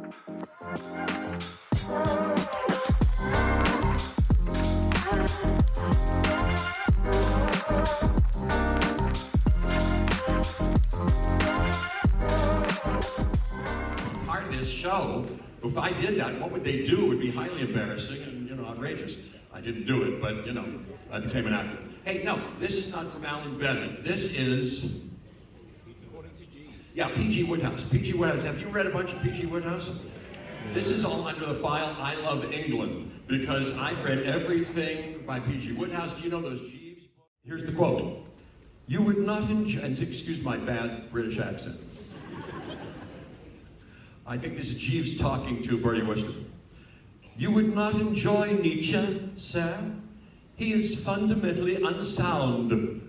Part of this show, if I did that, what would they do? It would be highly embarrassing and, outrageous. I didn't do it, but, I became an actor. Hey, no, this is not from Alan Bennett. This is... Yeah, P.G. Wodehouse. P.G. Wodehouse. Have you read a bunch of P.G. Wodehouse? This is all under the file I Love England, because I've read everything by P.G. Wodehouse. Do you know those Jeeves books? Here's the quote. You would not enjoy... And excuse my bad British accent. I think this is Jeeves talking to Bertie Wooster. You would not enjoy Nietzsche, sir? He is fundamentally unsound.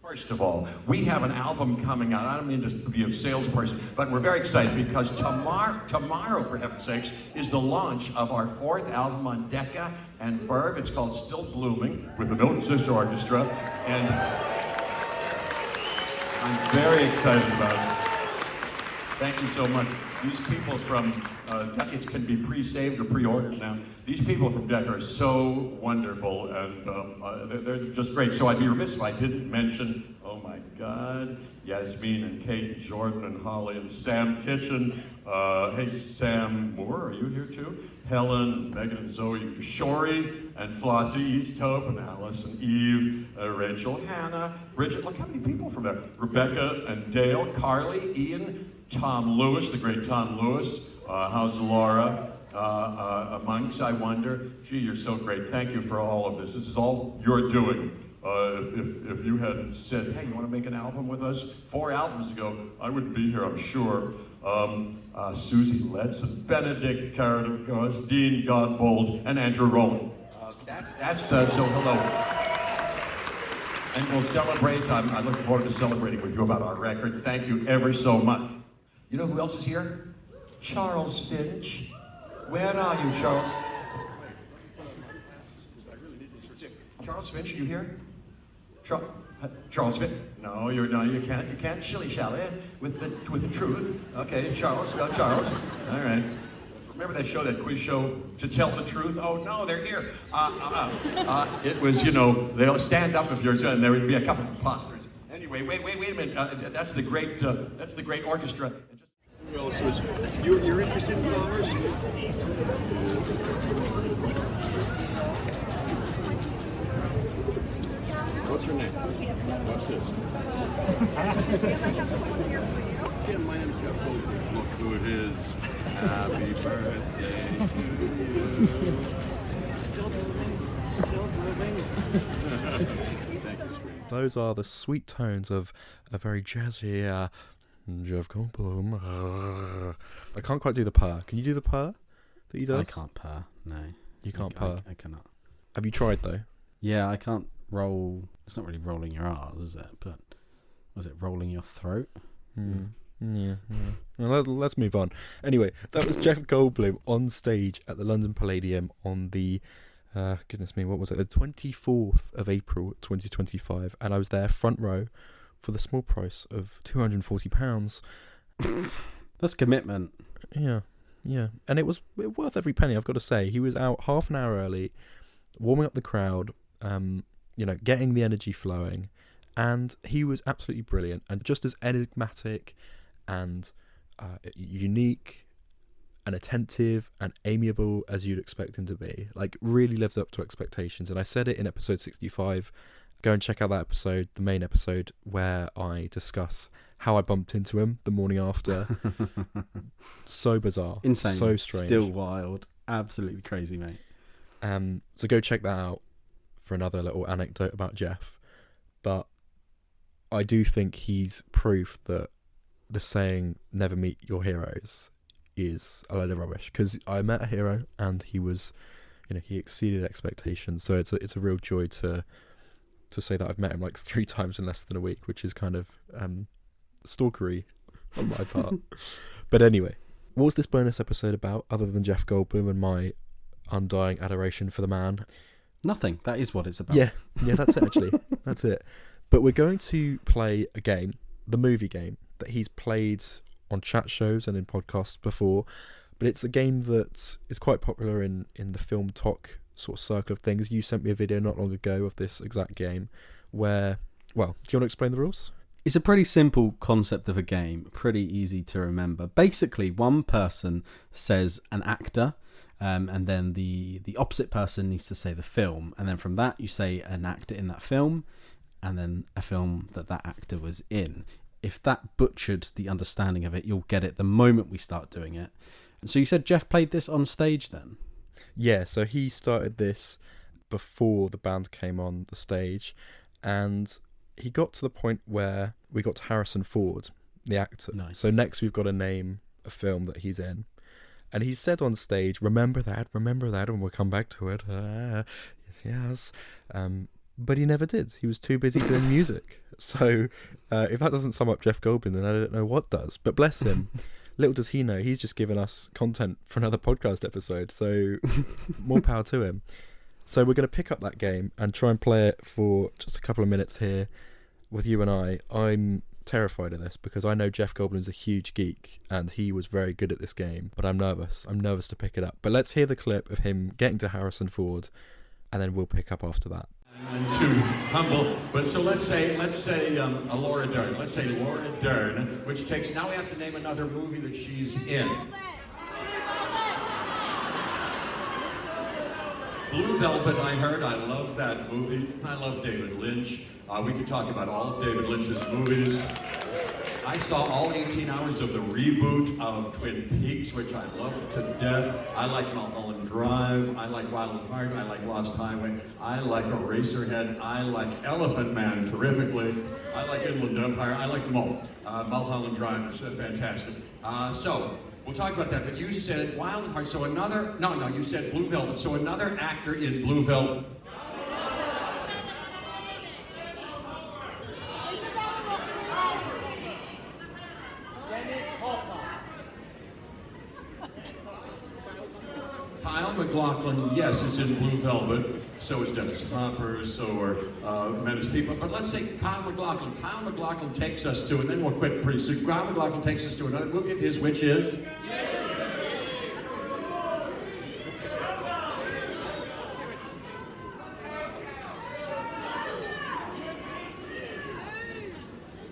First of all, we have an album coming out. I don't mean just to be a salesperson, but we're very excited because tomorrow, for heaven's sakes, is the launch of our 4th album on Decca and Verve. It's called Still Blooming with the Mildred Snitzer Orchestra. And I'm very excited about it. Thank you so much. These people from, it can be pre-saved or pre-ordered now. These people from Decca are so wonderful, and they're just great. So I'd be remiss if I didn't mention, oh my God, Yasmin and Kate and Jordan and Holly and Sam Kitchen. Hey, Sam Moore, are you here too? Helen and Megan and Zoe Shorey and Flossie Easthope and Alice and Eve, Rachel, Hannah, Bridget. Look how many people from there. Rebecca and Dale, Carly, Ian, Tom Lewis, the great Tom Lewis. How's Laura? Monks, I wonder. Gee, you're so great. Thank you for all of this. This is all you're doing. If you hadn't said, hey, you want to make an album with us? 4 albums ago, I wouldn't be here, I'm sure. Susie Letson, Benedict Carrot, of course, Dean Godbold, and Andrew Rowland. So hello. And we'll celebrate. I look forward to celebrating with you about our record. Thank you ever so much. You know who else is here? Charles Finch. Where are you, Charles? Charles Finch, are you here? Charles Finch? No, you can't shilly-shally with the truth. Okay, Charles, go Charles. All right. Remember that show, that quiz show, To Tell the Truth? Oh no, they're here. It was, they'll stand up if you're, and there would be a couple of imposters. Anyway, wait a minute. That's the great orchestra. Who else was? You're interested in flowers? What's her name? What's this? Yeah, my name's Jeff Goldblum. Look who it is. Happy birthday to you. Still blooming. Thank you, sweetie. Those are the sweet tones of a very jazzy Jeff Goldblum. I can't quite do the purr. Can you do the purr that he does? I can't purr, no. You can't purr? I cannot. Have you tried, though? Yeah, I can't roll. It's not really rolling your R's, is it? But was it rolling your throat? Yeah. Well, let's move on. Anyway, that was Jeff Goldblum on stage at the London Palladium on the, goodness me, what was it? The 24th of April 2025. And I was there front row for the small price of £240. That's commitment. Yeah. And it was worth every penny, I've got to say. He was out half an hour early, warming up the crowd, getting the energy flowing. And he was absolutely brilliant and just as enigmatic and unique and attentive and amiable as you'd expect him to be. Like, really lived up to expectations. And I said it in episode 65. Go and check out that episode, the main episode, where I discuss how I bumped into him the morning after. So bizarre. Insane. So strange. Still wild. Absolutely crazy, mate. So go check that out for another little anecdote about Jeff. But I do think he's proof that the saying, never meet your heroes, is a load of rubbish. Because I met a hero and he was, he exceeded expectations. So it's a real joy to say that I've met him like 3 times in less than a week, which is kind of stalkery on my part. But anyway, what was this bonus episode about other than Jeff Goldblum and my undying adoration for the man? Nothing. That is what it's about. Yeah, that's it actually. That's it. But we're going to play a game the movie game that he's played on chat shows and in podcasts before, but it's a game that is quite popular in the film talk sort of circle of things. You sent me a video not long ago of this exact game where, well, do you want to explain the rules? It's a pretty simple concept of a game, pretty easy to remember. Basically, one person says an actor, and then the opposite person needs to say the film, and then from that you say an actor in that film, and then a film that actor was in. If that butchered the understanding of it, you'll get it the moment we start doing it. And so you said Jeff played this on stage then? Yeah, so he started this before the band came on the stage, and he got to the point where we got to Harrison Ford, the actor. Nice. So next we've got to name a film that he's in. And he said on stage, remember that, and we'll come back to it. Yes. But he never did. He was too busy doing music. So if that doesn't sum up Jeff Goldblum, then I don't know what does. But bless him. Little does he know, he's just given us content for another podcast episode. So more power to him. So we're going to pick up that game and try and play it for just a couple of minutes here with you and I. I'm terrified of this because I know Jeff Goldblum's a huge geek and he was very good at this game, but I'm nervous. I'm nervous to pick it up. But let's hear the clip of him getting to Harrison Ford, and then we'll pick up after that. And too humble, but so let's say a Laura Dern. Let's say Laura Dern, which takes, now we have to name another movie that she's in. Blue Velvet, I heard. I love that movie. I love David Lynch. We could talk about all of David Lynch's movies. I saw all 18 hours of the reboot of Twin Peaks, which I love to death. I like Mulholland Drive. I like Wild and Hard. I like Lost Highway. I like Eraserhead. I like Elephant Man terrifically. I like Inland Empire. I like them all. Mulholland Drive is fantastic. So we'll talk about that. But you said Wild and Hard. So another, no, you said Blue Velvet. So another actor in Blue Velvet. Kyle MacLachlan, yes, is in Blue Velvet. So is Dennis Hopper, so are Menace People. But let's say Kyle MacLachlan. Kyle MacLachlan takes us to, and then we'll quit pretty soon. Kyle MacLachlan takes us to another movie of his, which is?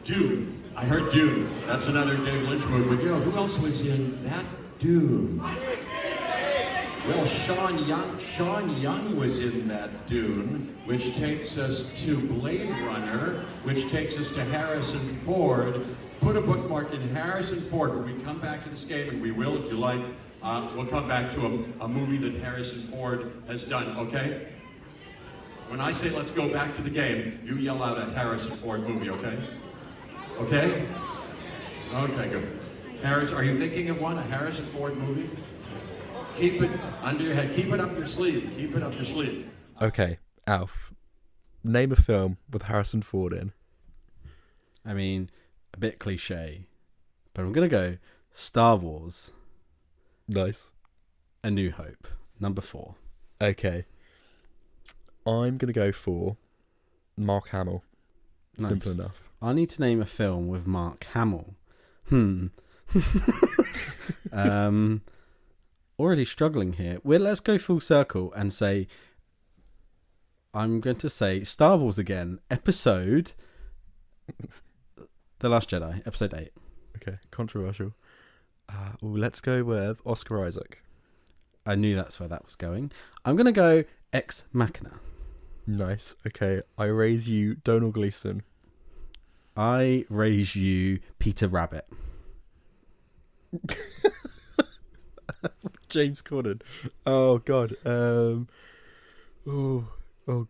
Dune. I heard Dune. That's another David Lynch movie. But you know, who else was in that Dune? Well, Sean Young was in that Dune, which takes us to Blade Runner, which takes us to Harrison Ford. Put a bookmark in Harrison Ford. When we come back to this game, and we will if you like, we'll come back to a movie that Harrison Ford has done, okay? When I say let's go back to the game, you yell out a Harrison Ford movie, okay? Okay? Okay, good. Harris, are you thinking of one, a Harrison Ford movie? Keep it under your head. Keep it up your sleeve. Keep it up your sleeve. Okay, Alf, name a film with Harrison Ford in. I mean, a bit cliche, but I'm going to go Star Wars. Nice. A New Hope, number 4. Okay. I'm going to go for Mark Hamill. Nice. Simple enough. I need to name a film with Mark Hamill. Already struggling here. Well, let's go full circle and say, I'm going to say Star Wars again, episode The Last Jedi, episode 8. Okay, controversial. Let's go with Oscar Isaac. I knew that's where that was going. I'm going to go Ex Machina. Nice. Okay, I raise you Donald Gleason. I raise you Peter Rabbit. James Corden. Oh God. Oh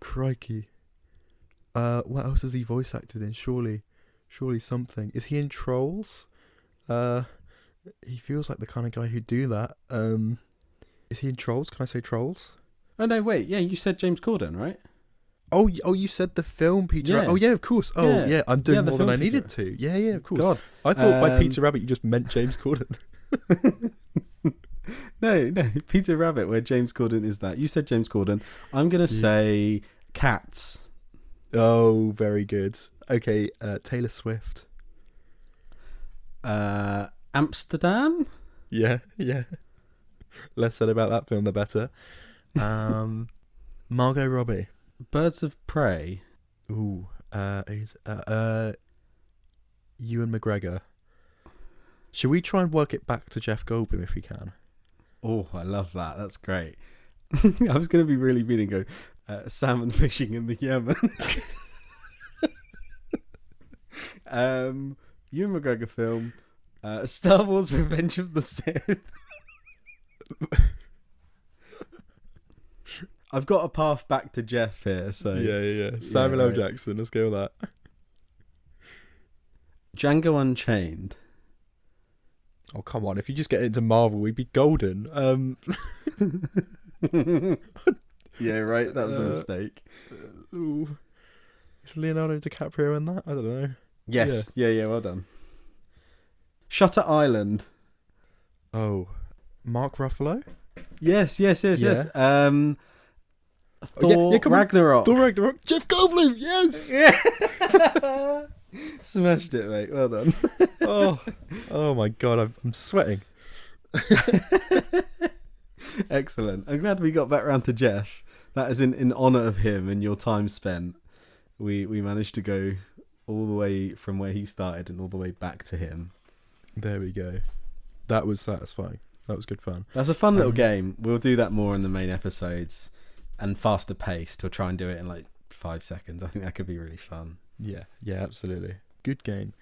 crikey. What else has he voice acted in? Surely something. Is he in Trolls? He feels like the kind of guy who'd do that. Is he in Trolls? Can I say Trolls? Oh no, wait. Yeah, you said James Corden, right? Oh, you said the film Peter. Yeah. Oh yeah, of course. Oh yeah, I'm doing more than I needed Peter. to. Yeah, of course. God. I thought by Peter Rabbit you just meant James Corden. No, Peter Rabbit, where James Corden is that. You said James Corden. I'm going to say Cats. Oh, very good. Okay, Taylor Swift. Amsterdam? Yeah. Less said about that film, the better. Margot Robbie. Birds of Prey. Ooh. He's Ewan McGregor. Should we try and work it back to Jeff Goldblum if we can? Oh, I love that. That's great. I was going to be really mean and go, salmon fishing in the Yemen. Ewan McGregor film. Star Wars Revenge of the Sith. I've got a path back to Jeff here, so... Yeah. Samuel L. Jackson, let's go with that. Django Unchained. Oh, come on. If you just get into Marvel, we'd be golden. Yeah, right. That was a mistake. Ooh. Is Leonardo DiCaprio in that? I don't know. Yes. Yeah, well done. Shutter Island. Oh. Mark Ruffalo? Yes. Yeah. Thor come on. Ragnarok. Thor Ragnarok. Jeff Goldblum, yes! Yeah. Smashed it, mate. Well done. Oh my God, I'm sweating. Excellent. I'm glad we got back round to Jeff. That is in honour of him and your time spent. We managed to go all the way from where he started and all the way back to him. There we go. That was satisfying. That was good fun. That's a fun little game. We'll do that more in the main episodes and faster paced. We'll try and do it in like 5 seconds. I think that could be really fun. Yeah, absolutely. Good game.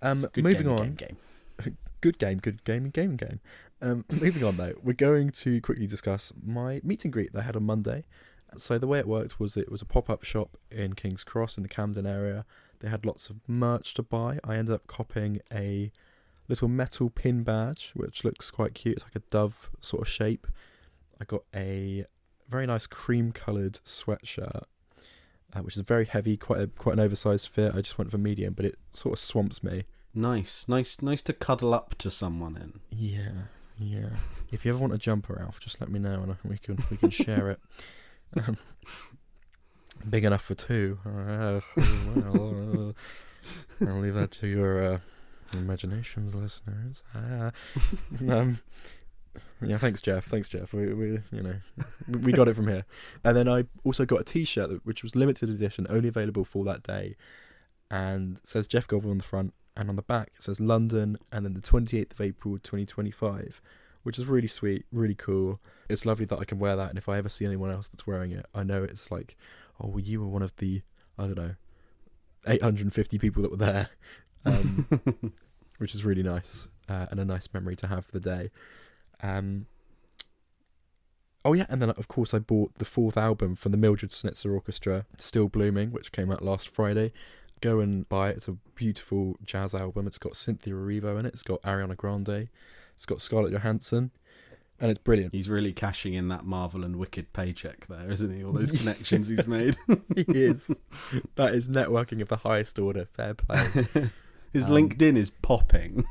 Good Moving game, on. Game. Good game. Moving on though, we're going to quickly discuss my meet and greet that I had on Monday. So the way it worked was it was a pop-up shop in King's Cross in the Camden area. They had lots of merch to buy. I ended up copying a little metal pin badge, which looks quite cute. It's like a dove sort of shape. I got a very nice cream-coloured sweatshirt, which is very heavy, quite an oversized fit. I just went for medium, but it sort of swamps me. Nice to cuddle up to someone in. Yeah. If you ever want a jumper, Alf, just let me know and we can share it. Big enough for two. Well, I'll leave that to your imaginations, listeners. Yeah, thanks, Jeff. We got it from here. And then I also got a T-shirt which was limited edition, only available for that day, and it says Jeff Goldblum on the front, and on the back it says London, and then the 28th of April 2025, which is really sweet, really cool. It's lovely that I can wear that, and if I ever see anyone else that's wearing it, I know it's like, oh, well, you were one of the, I don't know, 850 people that were there, which is really nice, and a nice memory to have for the day. Oh yeah, and then of course I bought the 4th album from the Mildred Snitzer Orchestra, Still Blooming, which came out last Friday. Go and buy it. It's a beautiful jazz album. It's got Cynthia Erivo in it. It's got Ariana Grande. It's got Scarlett Johansson, and it's brilliant. He's really cashing in that Marvel and Wicked paycheck there, isn't he? All those connections he's made. He is. That is networking of the highest order. Fair play. His LinkedIn is popping.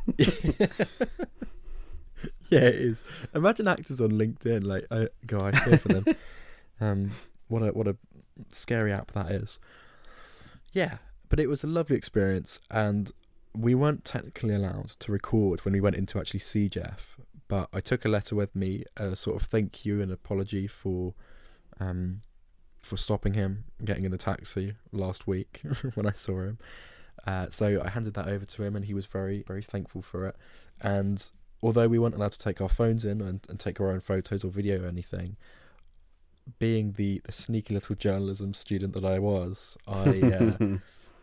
Yeah, it is. Imagine actors on LinkedIn. Like, I care for them. What a scary app that is. Yeah, but it was a lovely experience, and we weren't technically allowed to record when we went in to actually see Jeff. But I took a letter with me, a sort of thank you and apology for stopping him getting in the taxi last week when I saw him. So I handed that over to him, and he was very, very thankful for it. And although we weren't allowed to take our phones in and take our own photos or video or anything, being the sneaky little journalism student that I was,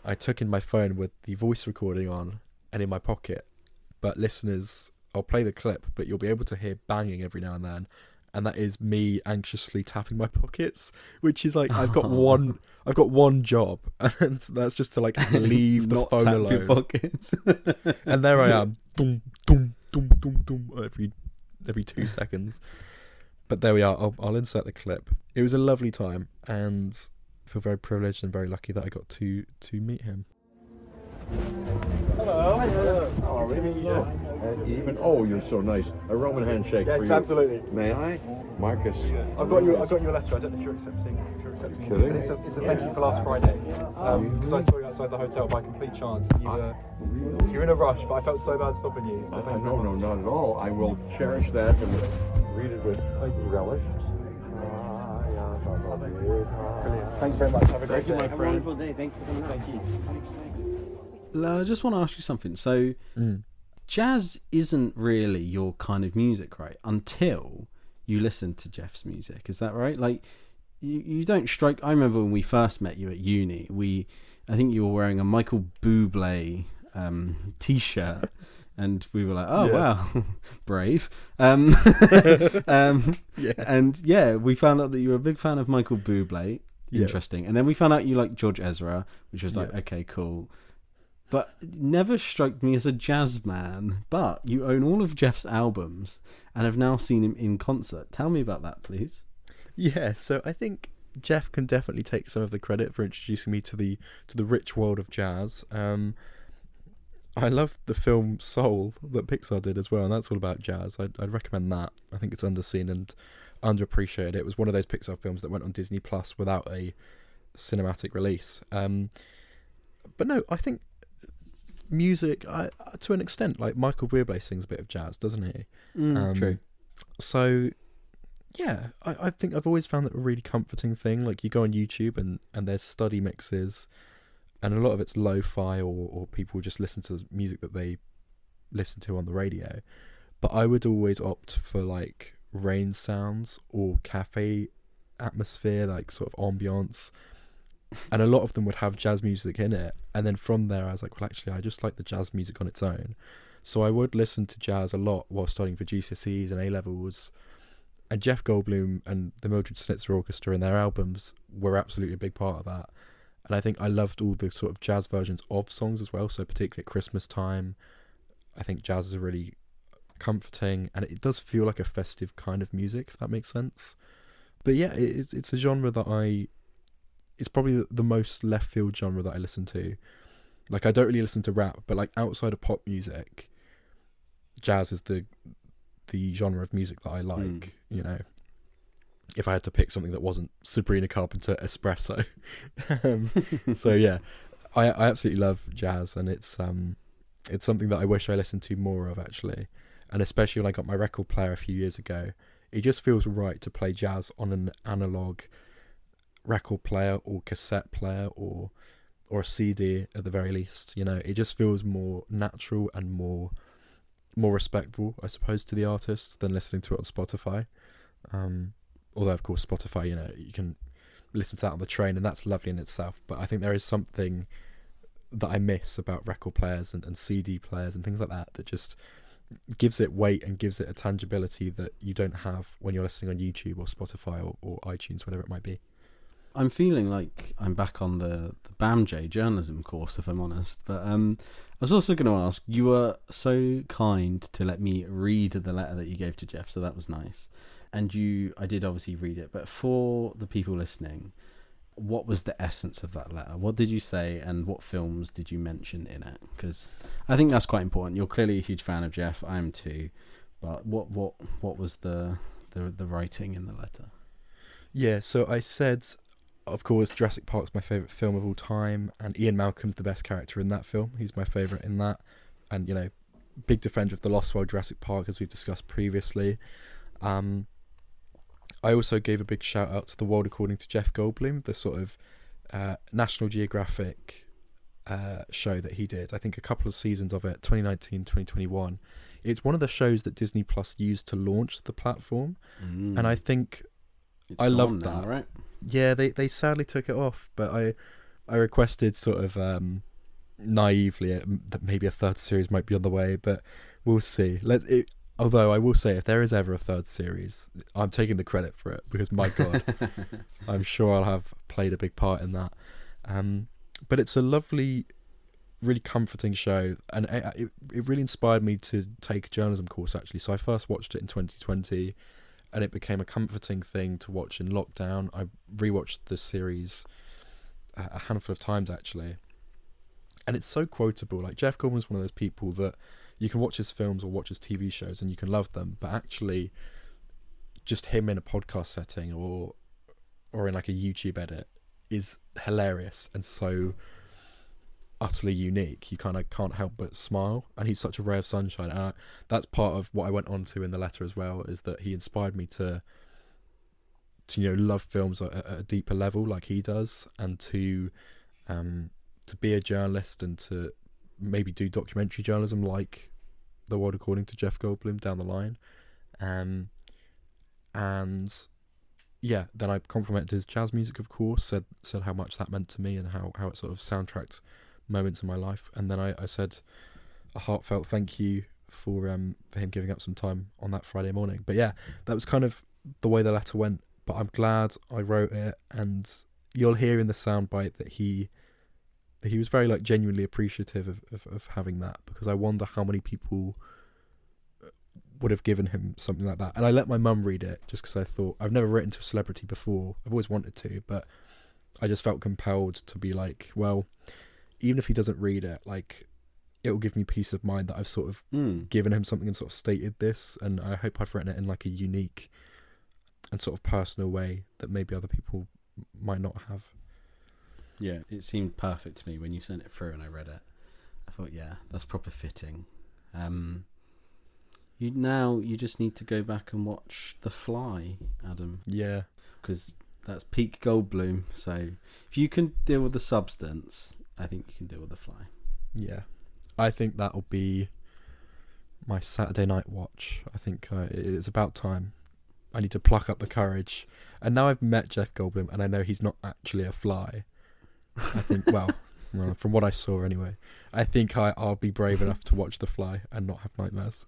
I took in my phone with the voice recording on and in my pocket. But listeners, I'll play the clip, but you'll be able to hear banging every now and then. And that is me anxiously tapping my pockets, which is like, I've got one job, and that's just to like leave the phone alone. Your pockets. And there I am, dum, dum, dum, dum, dum, every 2 seconds. But there we are. I'll insert the clip. It was a lovely time, and I feel very privileged and very lucky that I got to meet him. Hello. How are we? And even, oh, you're so nice. A Roman handshake for you. Yes, absolutely. May I? Marcus. I've got you a letter. I don't know if you're accepting. Kidding? But it's a thank you for last Friday. Because I saw you outside the hotel by complete chance. You're in a rush, but I felt so bad stopping you. So thank you very No, much. not at all. I will cherish that and read it with relish. Brilliant. Thank you very much. Have a great Thank you, day. my Have a friend. wonderful day. Thanks for coming. Thank you. I just want to ask you something. So, jazz isn't really your kind of music, right? Until you listen to Jeff's music. Is that right? Like, you don't strike... I remember when we first met you at uni, I think you were wearing a Michael Bublé T-shirt, and we were like, oh, wow, brave. And yeah, we found out that you were a big fan of Michael Bublé. Interesting. And then we found out you like George Ezra, which was like, okay, cool. But never struck me as a jazz man. But you own all of Jeff's albums and have now seen him in concert. Tell me about that, please. Yeah, so I think Jeff can definitely take some of the credit for introducing me to the rich world of jazz. I love the film Soul that Pixar did as well, and that's all about jazz. I'd recommend that. I think it's underseen and underappreciated. It was one of those Pixar films that went on Disney Plus without a cinematic release. But no, I think music, to an extent, like Michael Bublé sings a bit of jazz, doesn't he? True. So yeah, I think I've always found that a really comforting thing. Like, you go on YouTube and there's study mixes, and a lot of it's lo-fi or people just listen to music that they listen to on the radio. But I would always opt for like rain sounds or cafe atmosphere, like sort of ambience. And a lot of them would have jazz music in it. And then from there, I was like, well, actually, I just like the jazz music on its own. So I would listen to jazz a lot while studying for GCSEs and A-levels. And Jeff Goldblum and the Mildred Snitzer Orchestra and their albums were absolutely a big part of that. And I think I loved all the sort of jazz versions of songs as well. So particularly at Christmas time, I think jazz is really comforting, and it does feel like a festive kind of music, if that makes sense. But yeah, it's a genre that it's probably the most left field genre that I listen to. Like, I don't really listen to rap, but like outside of pop music, jazz is the genre of music that I like. You know, if I had to pick something that wasn't Sabrina Carpenter espresso. So yeah, I absolutely love jazz, and it's something that I wish I listened to more of, actually. And especially when I got my record player a few years ago, it just feels right to play jazz on an analog record player or cassette player or a CD at the very least. You know, it just feels more natural and more respectful, I suppose, to the artists than listening to it on Spotify. Although, of course, Spotify, you know, you can listen to that on the train, and that's lovely in itself. But I think there is something that I miss about record players and CD players and things like that just gives it weight and gives it a tangibility that you don't have when you're listening on YouTube or Spotify or iTunes, whatever it might be. I'm feeling like I'm back on the BAMJ journalism course, if I'm honest. But I was also going to ask, you were so kind to let me read the letter that you gave to Jeff, so that was nice. And I did obviously read it, but for the people listening, what was the essence of that letter? What did you say, and what films did you mention in it? Because I think that's quite important. You're clearly a huge fan of Jeff. I am too. But what was the writing in the letter? Yeah, so I said, of course, Jurassic Park's my favourite film of all time, and Ian Malcolm's the best character in that film. He's my favourite in that. And, you know, big defender of the Lost World Jurassic Park, as we've discussed previously. I also gave a big shout out to The World According to Jeff Goldblum, the sort of National Geographic show that he did. I think a couple of seasons of it, 2019, 2021. It's one of the shows that Disney Plus used to launch the platform. And I think I loved that. Right? Yeah, they sadly took it off, but I requested sort of naively that maybe a third series might be on the way, but we'll see. Although I will say, if there is ever a third series, I'm taking the credit for it, because my God, I'm sure I'll have played a big part in that. But it's a lovely, really comforting show, and it really inspired me to take a journalism course, actually. So I first watched it in 2020, and it became a comforting thing to watch in lockdown. I rewatched the series a handful of times, actually. And it's so quotable. Like, Jeff Goldblum was one of those people that you can watch his films or watch his TV shows and you can love them, but actually just him in a podcast setting or in like a YouTube edit is hilarious and so utterly unique. You kind of can't help but smile, and he's such a ray of sunshine. And that's part of what I went on to in the letter as well, is that he inspired me to love films at a deeper level like he does, and to be a journalist and to maybe do documentary journalism like The World According to Jeff Goldblum down the line. And yeah, then I complimented his jazz music, of course, said how much that meant to me and how it sort of soundtracked moments in my life. And then I said a heartfelt thank you for him giving up some time on that Friday morning. But yeah, that was kind of the way the letter went. But I'm glad I wrote it, and you'll hear in the soundbite that he was very like genuinely appreciative of having that, because I wonder how many people would have given him something like that. And I let my mum read it just because I thought, I've never written to a celebrity before. I've always wanted to, but I just felt compelled to be like, well, even if he doesn't read it, like, it will give me peace of mind that I've sort of given him something and sort of stated this. And I hope I've written it in like a unique and sort of personal way that maybe other people might not have. Yeah, it seemed perfect to me when you sent it through and I read it. I thought, yeah, that's proper fitting. You just need to go back and watch The Fly, Adam. Yeah. Because that's peak Goldblum. So if you can deal with the substance, I think you can deal with The Fly. Yeah. I think that'll be my Saturday night watch. I think it's about time. I need to pluck up the courage. And now I've met Jeff Goldblum and I know he's not actually a fly. I think, well, from what I saw anyway, I think I'll be brave enough to watch The Fly and not have nightmares.